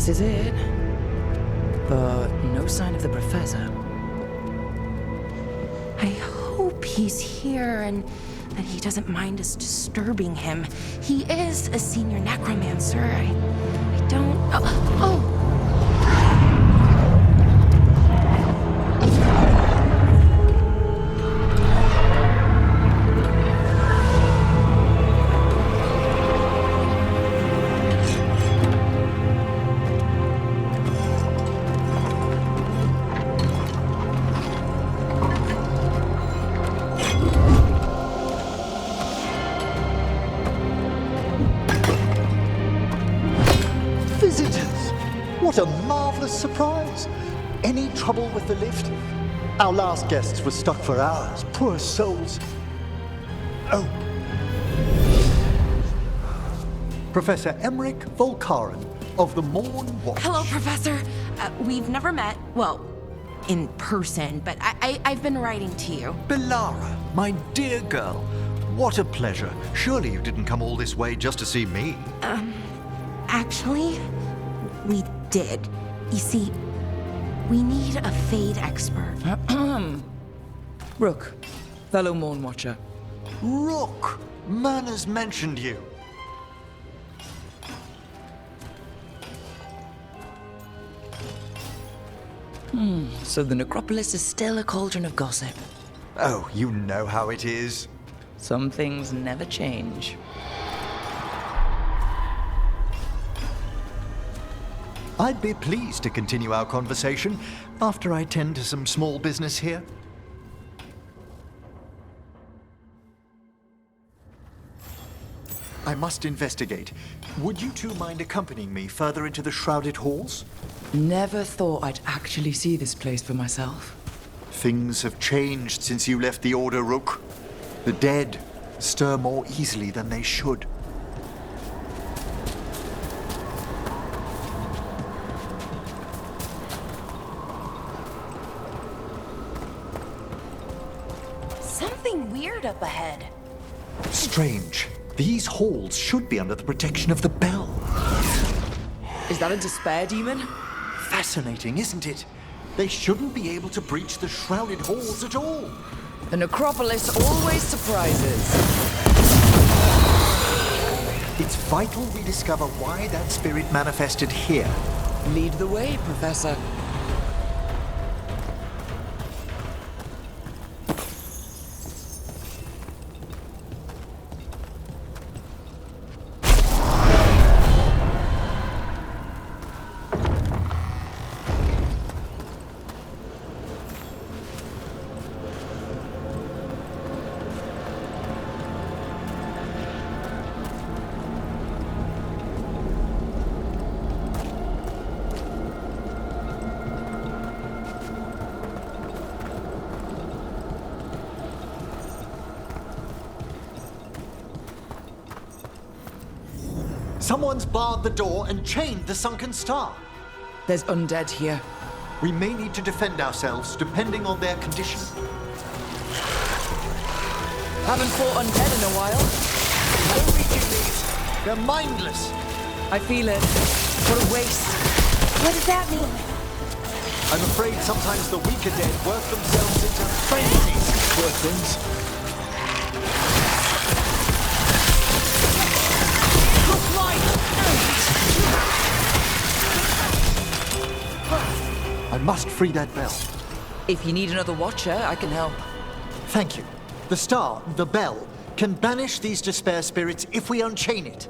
This is it. But no sign of the professor. I hope he's here and that he doesn't mind us disturbing him. He is a senior necromancer. I don't... Oh! Visitors! What a marvelous surprise! Any trouble with the lift? Our last guests were stuck for hours. Poor souls. Oh. Professor Emmrich Volkaren of the Morn Watch. Hello, Professor. We've never met, well, in person, but I've been writing to you. Belara, my dear girl. What a pleasure. Surely you didn't come all this way just to see me. Actually, we did. You see, we need a Fade expert. Rook, fellow Morn Watcher. Rook! Manners mentioned you. So the necropolis is still a cauldron of gossip. Oh, you know how it is. Some things never change. I'd be pleased to continue our conversation after I tend to some small business here. I must investigate. Would you two mind accompanying me further into the shrouded halls? Never thought I'd actually see this place for myself. Things have changed since you left the Order, Rook. The dead stir more easily than they should. Something weird up ahead. Strange. These halls should be under the protection of the bell. Is that a despair demon? Fascinating, isn't it? They shouldn't be able to breach the shrouded halls at all. The necropolis always surprises. It's vital we discover why that spirit manifested here. Lead the way, Professor. Someone's barred the door and chained the sunken star. There's undead here. We may need to defend ourselves depending on their condition. Haven't fought undead in a while. No reaching these. They're mindless. I feel it. What a waste. What does that mean? I'm afraid sometimes the weaker dead work themselves into frenzies. Poor things. I must free that bell. If you need another watcher, I can help. Thank you. The star, the bell, can banish these despair spirits if we unchain it.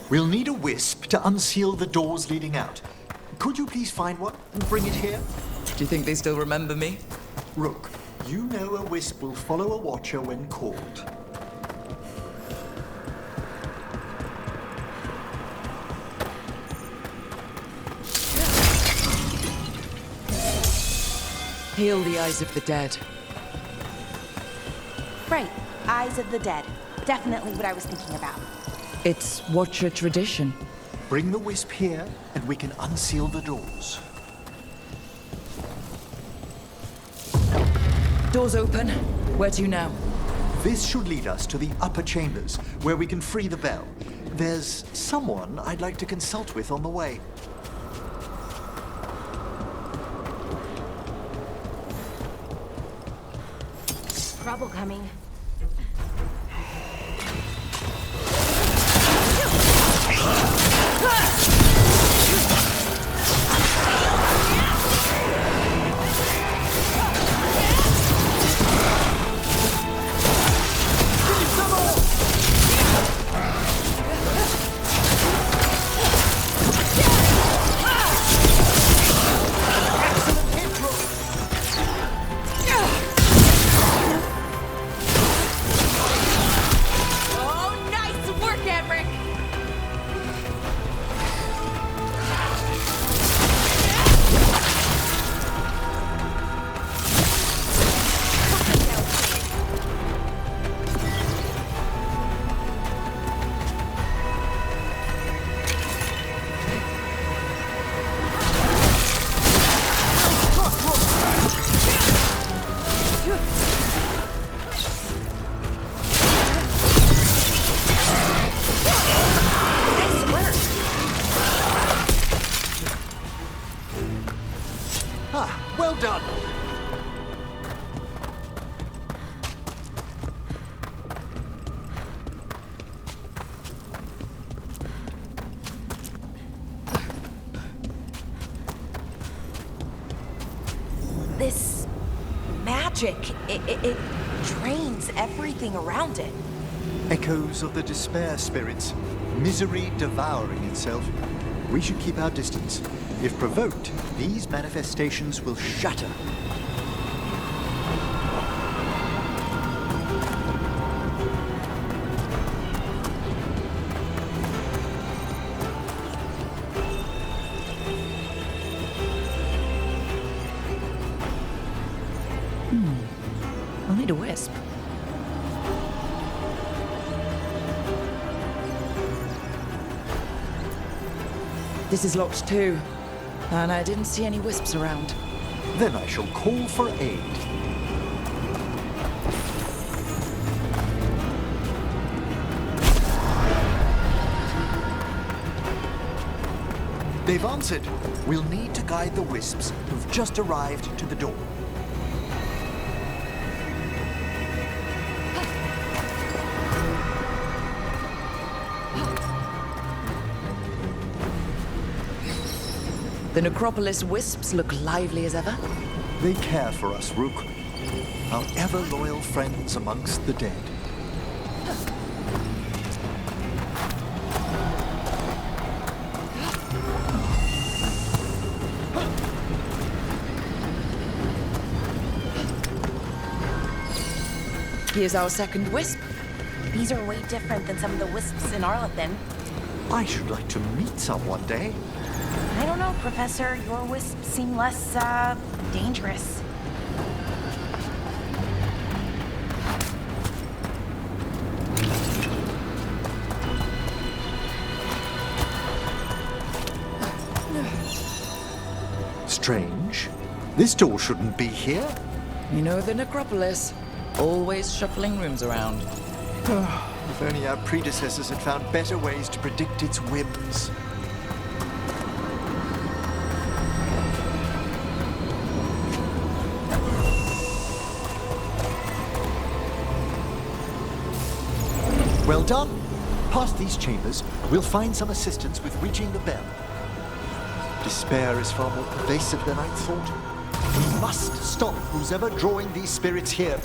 We'll need a wisp to unseal the doors leading out. Could you please find one and bring it here? Do you think they still remember me? Rook, you know a wisp will follow a watcher when called. Heal the eyes of the dead. Right, Eyes of the Dead. Definitely what I was thinking about. It's watcher tradition. Bring the wisp here, and we can unseal the doors. Doors open. Where to now? This should lead us to the upper chambers, where we can free the bell. There's someone I'd like to consult with on the way. Trouble coming. Oh, nice work, Emmrich! Nice work! Ah, well done! This magic, it drains everything around it. Echoes of the despair spirits, misery devouring itself. We should keep our distance. If provoked, these manifestations will shatter. I'll need a wisp. This is locked too, and I didn't see any wisps around. Then I shall call for aid. They've answered. We'll need to guide the wisps who've just arrived to the door. The necropolis wisps look lively as ever. They care for us, Rook. Our ever-loyal friends amongst the dead. Here's our second wisp. These are way different than some of the wisps in Arlethan. I should like to meet some one day. I don't know, Professor. Your wisps seem less, dangerous. Strange. This door shouldn't be here. You know the necropolis. Always shuffling rooms around. If only our predecessors had found better ways to predict its whims. Well done. Past these chambers, we'll find some assistance with reaching the bell. Despair is far more pervasive than I'd thought. We must stop who's ever drawing these spirits here.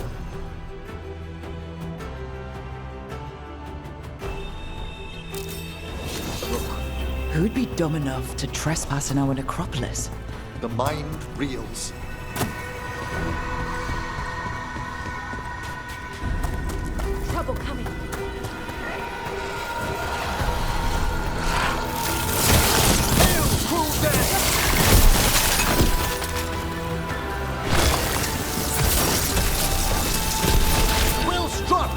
Who'd be dumb enough to trespass in our necropolis? The mind reels. Trouble coming. Hail, cruel death! Well struck!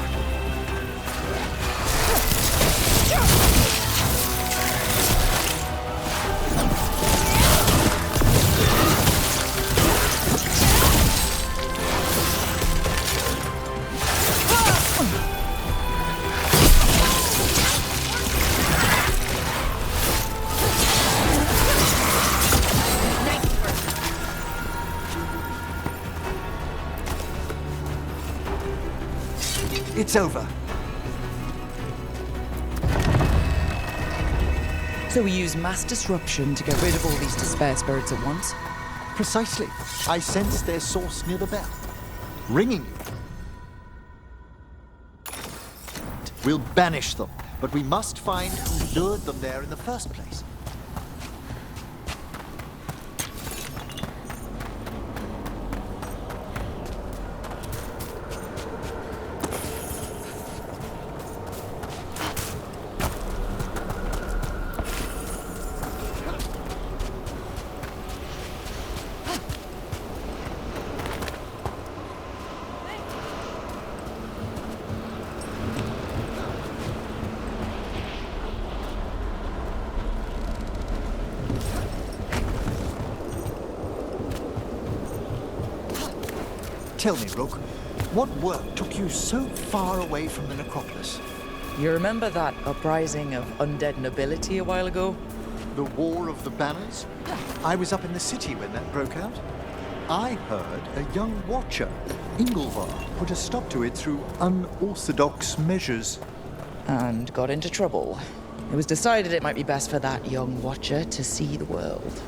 It's over. So we use mass disruption to get rid of all these despair spirits at once? Precisely. I sense their source near the bell. Ringing you. We'll banish them, but we must find who lured them there in the first place. Tell me, Rook, what work took you so far away from the necropolis? You remember that uprising of undead nobility a while ago? The War of the Banners? I was up in the city when that broke out. I heard a young watcher, Ingolvar, put a stop to it through unorthodox measures. And got into trouble. It was decided it might be best for that young watcher to see the world.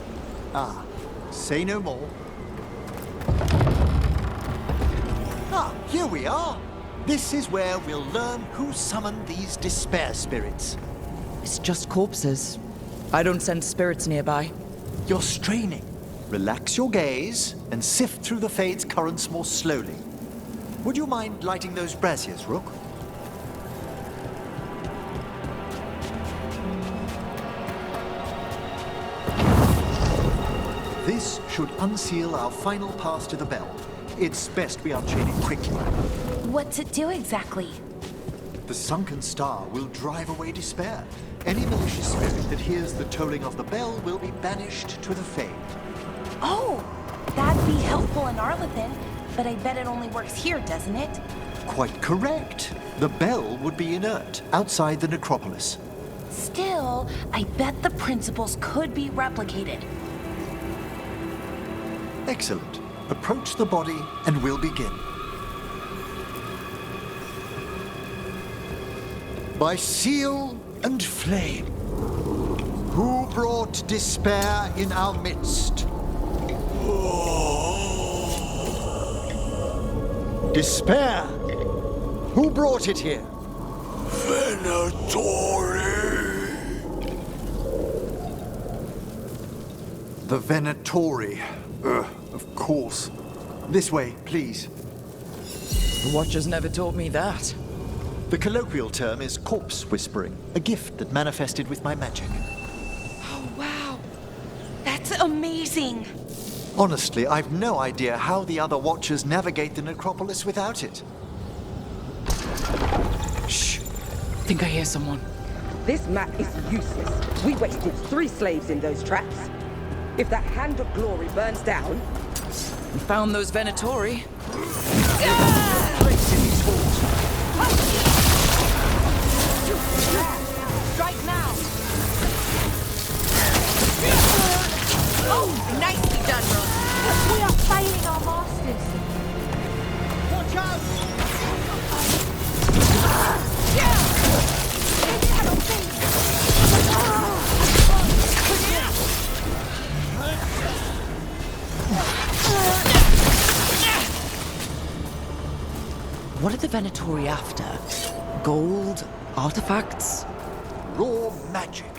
Ah, say no more. Ah, here we are. This is where we'll learn who summoned these despair spirits. It's just corpses. I don't sense spirits nearby. You're straining. Relax your gaze and sift through the fade's currents more slowly. Would you mind lighting those braziers, Rook? This should unseal our final path to the bell. It's best we unchain it quickly. What's it do exactly? The sunken star will drive away despair. Any malicious spirit that hears the tolling of the bell will be banished to the fade. Oh, that'd be helpful in Arlethan, but I bet it only works here, doesn't it? Quite correct. The bell would be inert outside the necropolis. Still, I bet the principles could be replicated. Excellent. Approach the body and we'll begin. By seal and flame, who brought despair in our midst? Despair! Who brought it here? Venatori! The Venatori. Of course. This way, please. The Watchers never taught me that. The colloquial term is corpse whispering, a gift that manifested with my magic. Oh, wow. That's amazing. Honestly, I've no idea how the other Watchers navigate the necropolis without it. Shh. Think I hear someone. This map is useless. We wasted 3 slaves in those traps. If that Hand of Glory burns down... We found those Venatori. Place in these halls. Strike now. Oh, nicely done, Rook. We are failing our masters. Watch out! What are the Venatori after? Gold? Artifacts? Raw magic.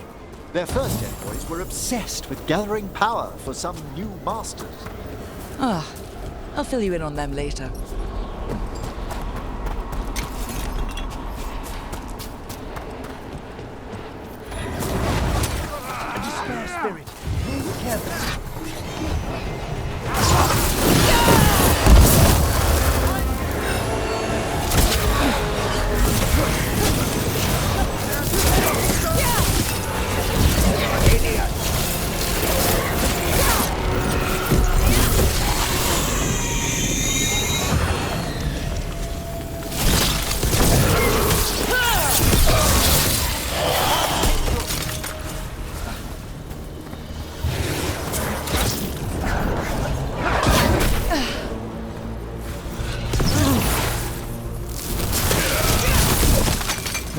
Their first envoys were obsessed with gathering power for some new masters. Ah, I'll fill you in on them later. A despair spirit. Be careful.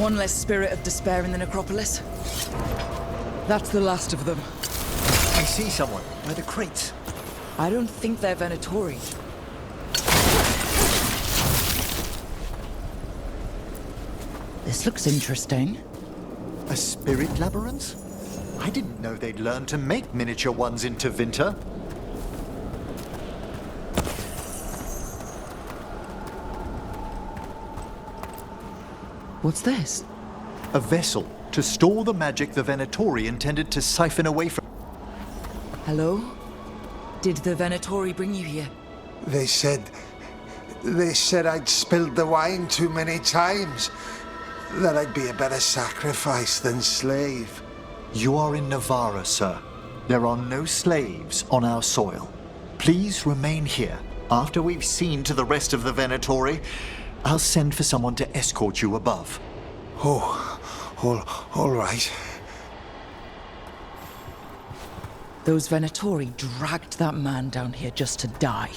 One less spirit of despair in the necropolis. That's the last of them. I see someone by the crates. I don't think they're Venatori. This looks interesting. A spirit labyrinth? I didn't know they'd learned to make miniature ones into Winter. What's this? A vessel to store the magic the Venatori intended to siphon away from. Hello? Did the Venatori bring you here? They said I'd spilled the wine too many times. That I'd be a better sacrifice than slave. You are in Navarra, sir. There are no slaves on our soil. Please remain here. After we've seen to the rest of the Venatori, I'll send for someone to escort you above. All right. Those Venatori dragged that man down here just to die.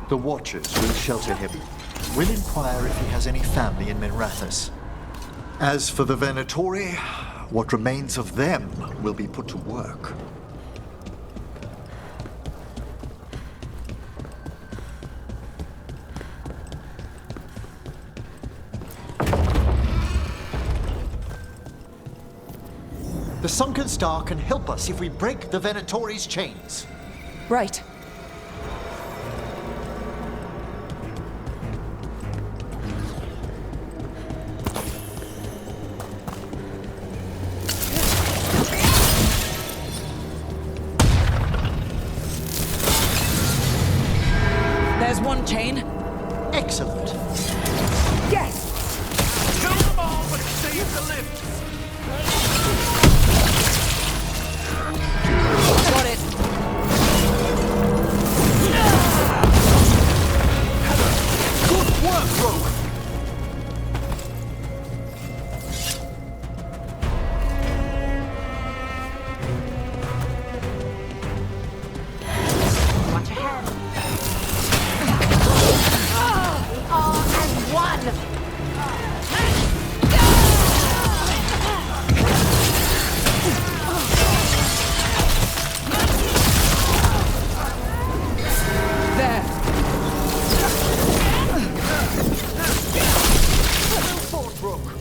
The Watchers will shelter him. We'll inquire if he has any family in Minrathous. As for the Venatori, what remains of them will be put to work. The Sunken Star can help us if we break the Venatori's chains. Right. There's one chain. Excellent. Yes! Kill them all, but save the lift! Got it. Good work, Rogue! Watch ahead. All as one. There. Fort Rogue!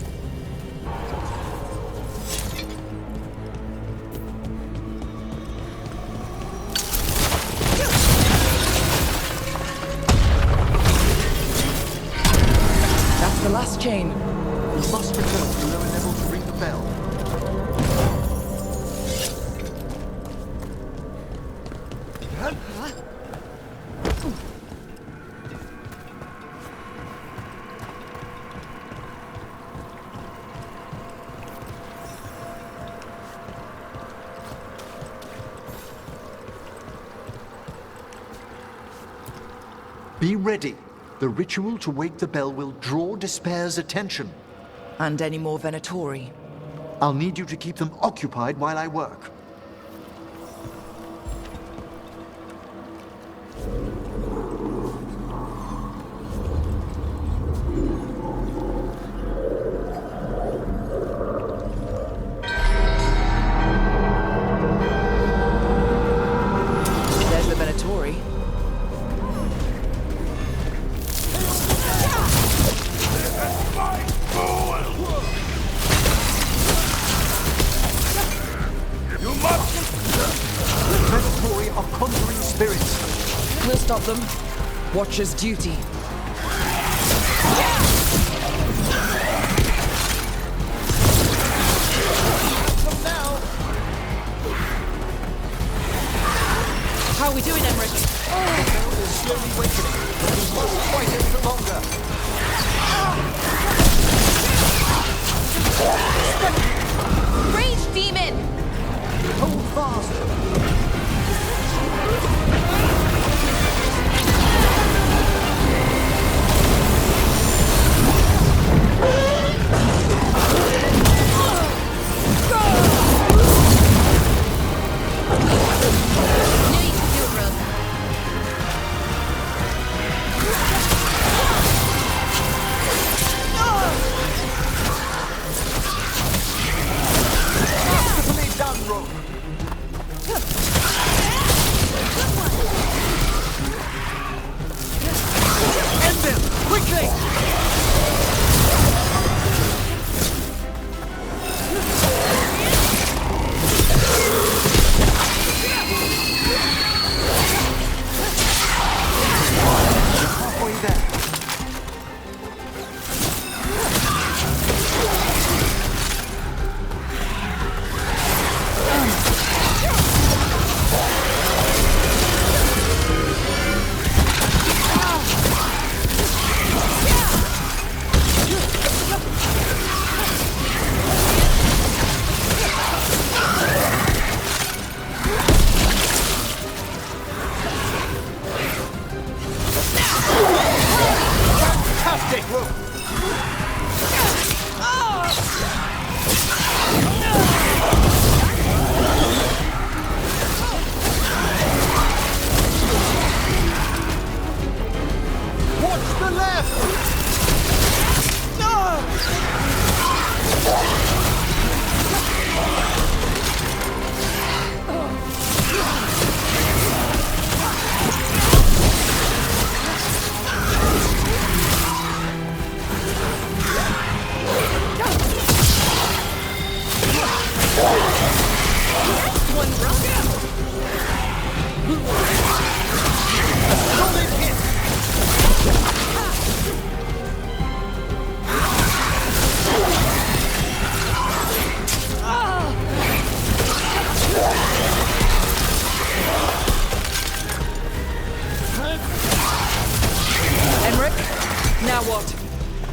That's the last chain. We must return to lower level to ring the bell. Be ready. The ritual to wake the bell will draw Despair's attention. And any more Venatori. I'll need you to keep them occupied while I work. There's the Venatori. You must! Venatori are conjuring spirits. We'll stop them. Watcher's duty. How are we doing, Emmrich? Slowly wakening, but we must fight it for longer. Rage demon! Hold fast. Knew you could do it, Rogue.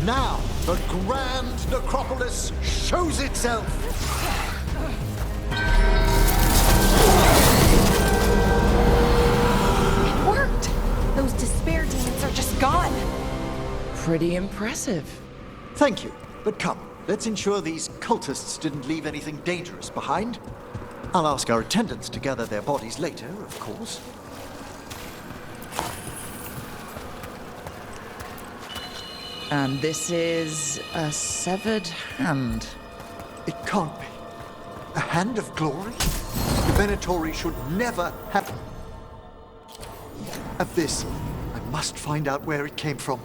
Now, the grand necropolis shows itself! It worked! Those despair demons are just gone. Pretty impressive. Thank you, but come, let's ensure these cultists didn't leave anything dangerous behind. I'll ask our attendants to gather their bodies later, of course. And this is a severed hand. It can't be. A hand of glory? The Venatori should never have this. I must find out where it came from.